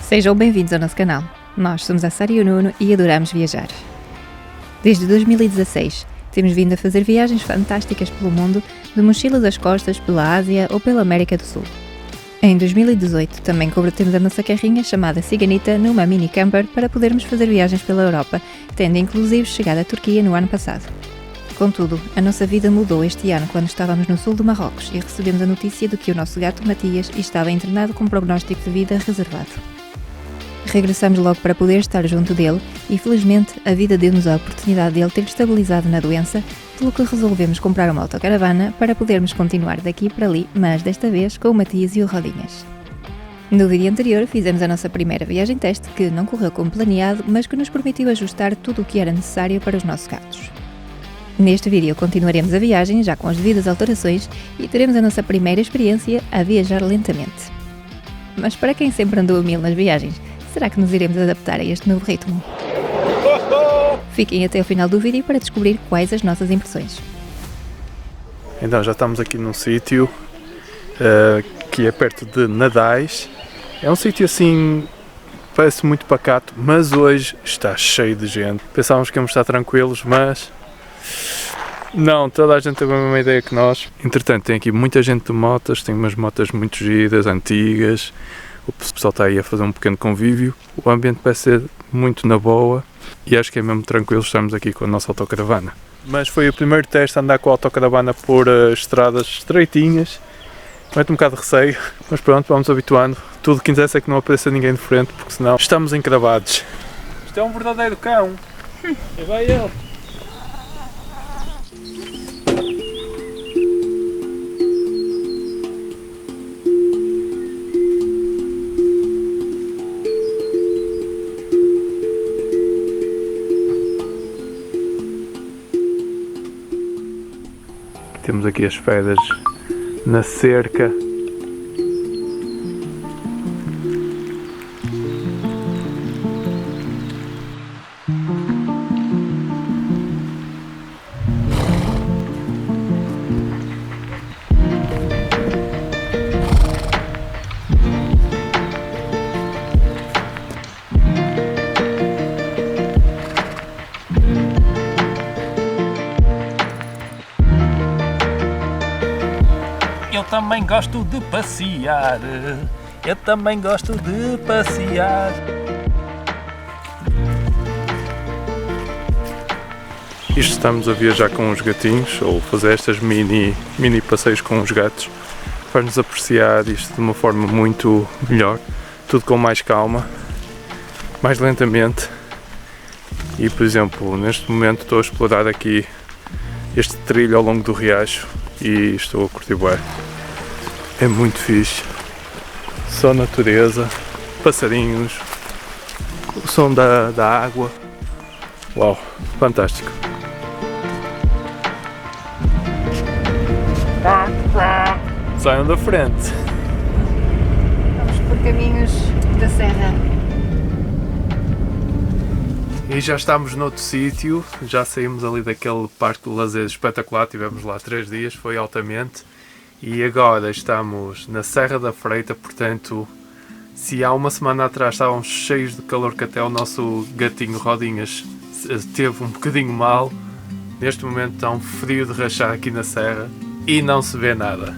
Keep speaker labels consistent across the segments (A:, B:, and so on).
A: Sejam bem-vindos ao nosso canal. Nós somos a Sara e o Nuno e adoramos viajar. Desde 2016, temos vindo a fazer viagens fantásticas pelo mundo, de mochilas às costas, pela Ásia ou pela América do Sul. Em 2018, também convertemos a nossa carrinha chamada Ciganita numa mini camper para podermos fazer viagens pela Europa, tendo inclusive chegado à Turquia no ano passado. Contudo, a nossa vida mudou este ano quando estávamos no sul do Marrocos e recebemos a notícia de que o nosso gato Matias estava internado com prognóstico de vida reservado. Regressamos logo para poder estar junto dele e, felizmente, a vida deu-nos a oportunidade de ele ter estabilizado na doença, pelo que resolvemos comprar uma autocaravana para podermos continuar daqui para ali, mas desta vez com o Matias e o Rodinhas. No dia anterior fizemos a nossa primeira viagem teste, que não correu como planeado, mas que nos permitiu ajustar tudo o que era necessário para os nossos gatos. Neste vídeo continuaremos a viagem, já com as devidas alterações, e teremos a nossa primeira experiência a viajar lentamente. Mas para quem sempre andou a mil nas viagens, será que nos iremos adaptar a este novo ritmo? Fiquem até ao final do vídeo para descobrir quais as nossas impressões.
B: Então já estamos aqui num sítio que é perto de Nadais. É um sítio assim, parece muito pacato, mas hoje está cheio de gente. Pensávamos que íamos estar tranquilos, mas não, toda a gente teve a mesma ideia que nós. Entretanto, tem aqui muita gente de motas, tem umas motas muito giras, antigas. O pessoal está aí a fazer um pequeno convívio. O ambiente vai ser muito na boa e acho que é mesmo tranquilo estarmos aqui com a nossa autocaravana. Mas foi o primeiro teste a andar com a autocaravana por estradas estreitinhas. Mete um bocado de receio, mas pronto, vamos habituando. Tudo que interessa é que não apareça ninguém de frente, porque senão estamos encravados. Isto é um verdadeiro cão. E vai ele. Temos aqui as férias na cerca.
C: Eu também gosto de passear. Eu também gosto de passear.
B: Isto estamos a viajar com os gatinhos, ou fazer estas mini passeios com os gatos, faz-nos apreciar isto de uma forma muito melhor, tudo com mais calma, mais lentamente. E, por exemplo, neste momento estou a explorar aqui este trilho ao longo do riacho e estou a curtir bem. É muito fixe. Só natureza, passarinhos, o som da água. Uau, fantástico. Saiam da frente.
A: Vamos por caminhos da serra.
B: E já estamos noutro sítio, já saímos ali daquele parque de lazer espetacular, tivemos lá 3 dias, foi altamente. E agora estamos na Serra da Freita, portanto, se há uma semana atrás estávamos cheios de calor que até o nosso gatinho Rodinhas teve um bocadinho mal, neste momento está um frio de rachar aqui na serra e não se vê nada.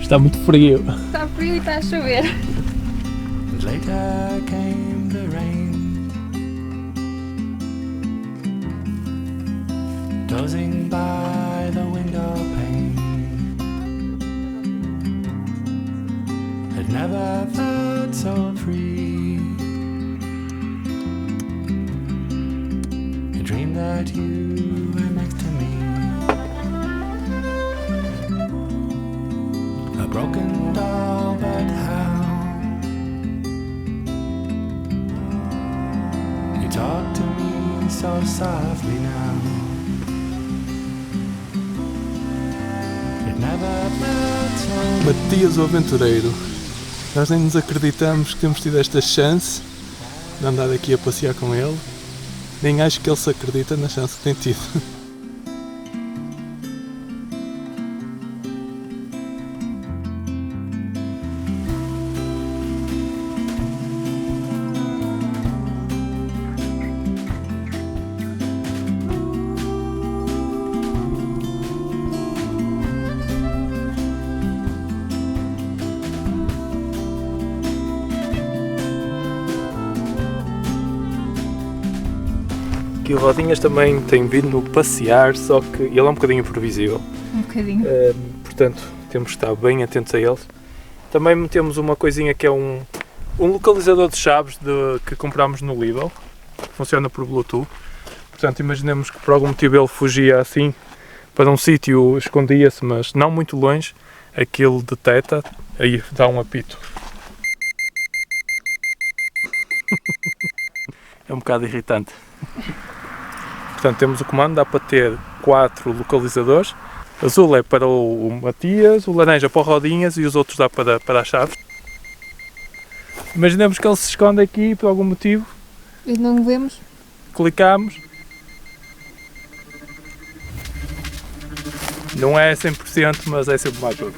C: Está muito frio.
A: Está frio e está a chover.
D: Later came the rain, dozing by the window pane. Had never felt so free. I dreamed that you were next to me. A broken doll, but how you talk to me so softly now. It never felt so.
B: Matias o Aventureiro. Nós nem nos acreditamos que temos tido esta chance de andar aqui a passear com ele. Nem acho que ele se acredita na chance que tem tido. E o Rodinhas também tem vindo passear, só que ele é um bocadinho imprevisível.
A: Um bocadinho.
B: Portanto, temos que estar bem atentos a eles. Também metemos uma coisinha que é um localizador de chaves que comprámos no Lidl, que funciona por Bluetooth. Portanto, imaginemos que por algum motivo ele fugia assim para um sítio, escondia-se, mas não muito longe, aquilo detecta, aí dá um apito. É um bocado irritante. Portanto, temos o comando, dá para ter 4 localizadores. Azul é para o Matias, o laranja para o Rodinhas e os outros dá para as chaves. Imaginemos que ele se esconde aqui por algum motivo.
A: E não vemos?
B: Clicamos. Não é 100%, mas é sempre uma ajuda.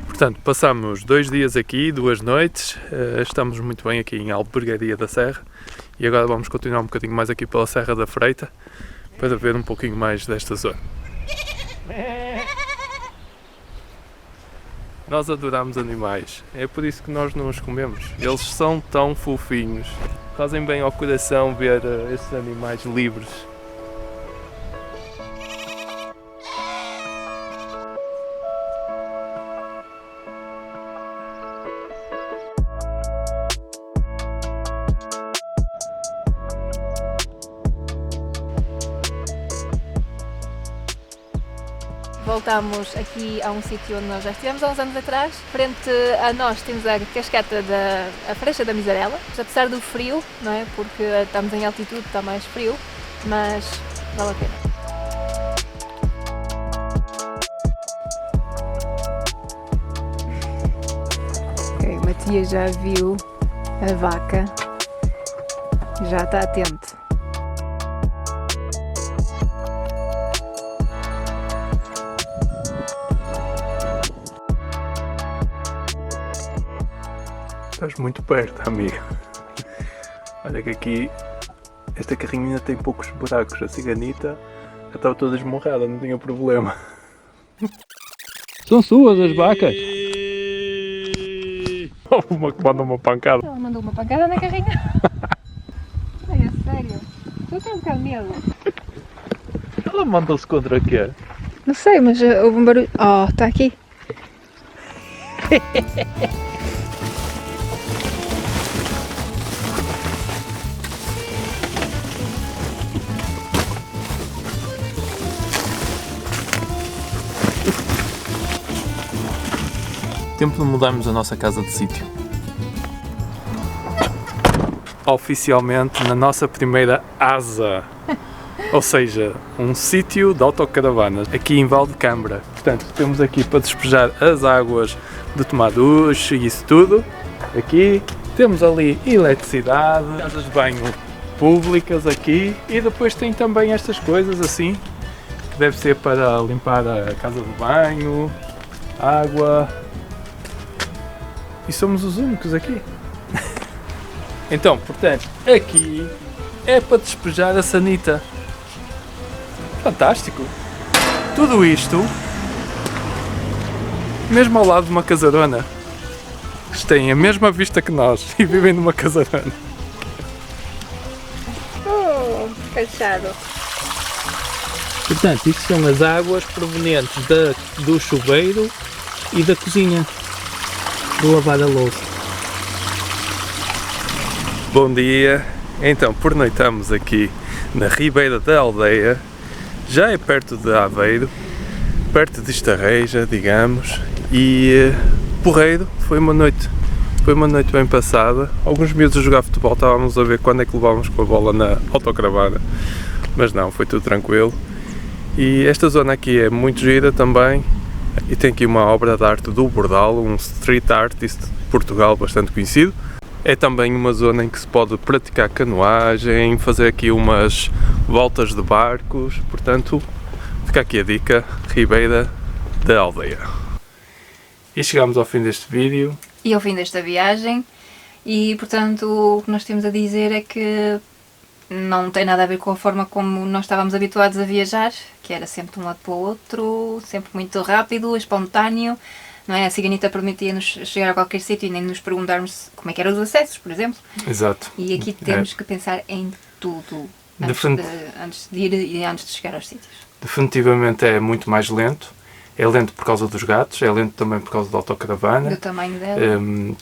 B: Portanto, passamos 2 dias aqui, 2 noites, estamos muito bem aqui em Albergaria da Serra e agora vamos continuar um bocadinho mais aqui pela Serra da Freita para ver um pouquinho mais desta zona. Nós adoramos animais, é por isso que nós não os comemos, eles são tão fofinhos, fazem bem ao coração ver esses animais livres.
A: Voltamos aqui a um sítio onde nós já estivemos há uns anos atrás. Frente a nós temos a cascata a Freixa da Misarela. Apesar do frio, não é? Porque estamos em altitude, está mais frio, mas vale a pena. Ok, o Matias já viu a vaca, já está atento.
B: Estás muito perto, amigo. Olha que aqui esta carrinha tem poucos buracos. A ciganita já estava toda esmorrada, não tinha problema. São suas as vacas? Uma que manda uma pancada.
A: Ela mandou uma pancada na carrinha. Ai, é sério? Estou com um bocado de medo.
B: Ela manda-se contra quê?
A: Não sei, mas houve um barulho. Oh, está aqui.
C: Tempo de mudarmos a nossa casa de sítio.
B: Oficialmente na nossa primeira asa, ou seja, um sítio de autocaravanas aqui em Valdecambra. Portanto, temos aqui para despejar as águas de tomar duche e isso tudo. Aqui temos ali eletricidade, casas de banho públicas aqui e depois tem também estas coisas assim, que deve ser para limpar a casa de banho, água. E somos os únicos aqui. Então, portanto, aqui é para despejar a sanita. Fantástico! Tudo isto, mesmo ao lado de uma casarona. Eles têm a mesma vista que nós e vivem numa casarona.
A: Oh, cansado.
C: Portanto, isto são as águas provenientes do chuveiro e da cozinha. De lavar a louça.
B: Bom dia! Então, pernoitamos aqui na Ribeira da Aldeia, já é perto de Aveiro, perto de Estarreja, digamos, e porreiro, foi uma noite bem passada. Alguns miúdos a jogar futebol, estávamos a ver quando é que levávamos com a bola na autocaravana, mas não, foi tudo tranquilo. E esta zona aqui é muito gira também. E tem aqui uma obra de arte do Bordalo, um street artist de Portugal bastante conhecido. É também uma zona em que se pode praticar canoagem, fazer aqui umas voltas de barcos, portanto, fica aqui a dica, Ribeira da Aldeia. E chegamos ao fim deste vídeo.
A: E ao fim desta viagem, e portanto o que nós temos a dizer é que não tem nada a ver com a forma como nós estávamos habituados a viajar, que era sempre de um lado para o outro, sempre muito rápido, espontâneo, não é? A ciganita permitia-nos chegar a qualquer sítio e nem nos perguntarmos como é que eram os acessos, por exemplo.
B: Exato.
A: E aqui temos que pensar em tudo antes de ir e antes de chegar aos sítios.
B: Definitivamente é muito mais lento. É lento por causa dos gatos, é lento também por causa da autocaravana.
A: Do tamanho dela,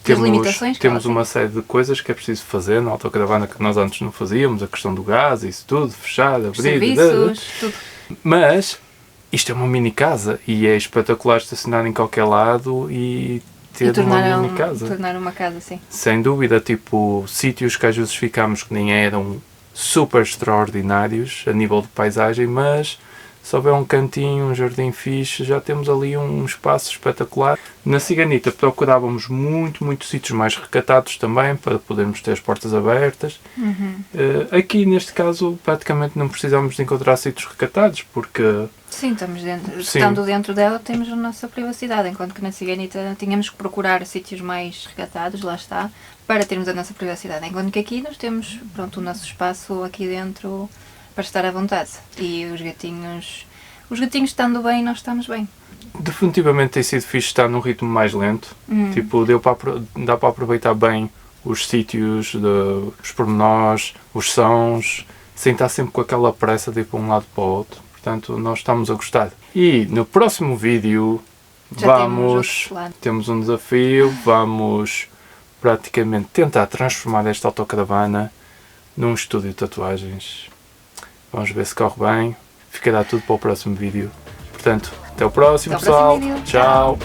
B: das
A: limitações que
B: temos
A: ela
B: uma série de coisas que é preciso fazer na autocaravana que nós antes não fazíamos, a questão do gás, isso tudo, fechar,
A: os
B: abrir,
A: serviços, tudo.
B: mas isto é uma mini casa e é espetacular estacionar em qualquer lado e ter uma mini casa.
A: Tornar uma casa, sim.
B: Sem dúvida, tipo, sítios que às vezes ficámos que nem eram super extraordinários a nível de paisagem, mas se houver um cantinho, um jardim fixe, já temos ali um espaço espetacular. Na Ciganita procurávamos muito sítios mais recatados também, para podermos ter as portas abertas. Aqui, neste caso, praticamente não precisamos de encontrar sítios recatados, porque...
A: Sim, estamos dentro. Estando dentro dela, temos a nossa privacidade, enquanto que na Ciganita tínhamos que procurar sítios mais recatados, lá está, para termos a nossa privacidade. Enquanto que aqui nós temos, pronto, o nosso espaço aqui dentro para estar à vontade. E os gatinhos estando bem, nós estamos bem.
B: Definitivamente tem sido fixe estar num ritmo mais lento. Tipo, dá para aproveitar bem os sítios, os pormenores, os sons, sem estar sempre com aquela pressa de ir para um lado para o outro. Portanto, nós estamos a gostar. E no próximo vídeo temos um desafio, vamos praticamente tentar transformar esta autocaravana num estúdio de tatuagens. Vamos ver se corre bem. Ficará tudo para o próximo vídeo. Portanto, até o próximo, pessoal.
A: Próximo vídeo.
B: Tchau.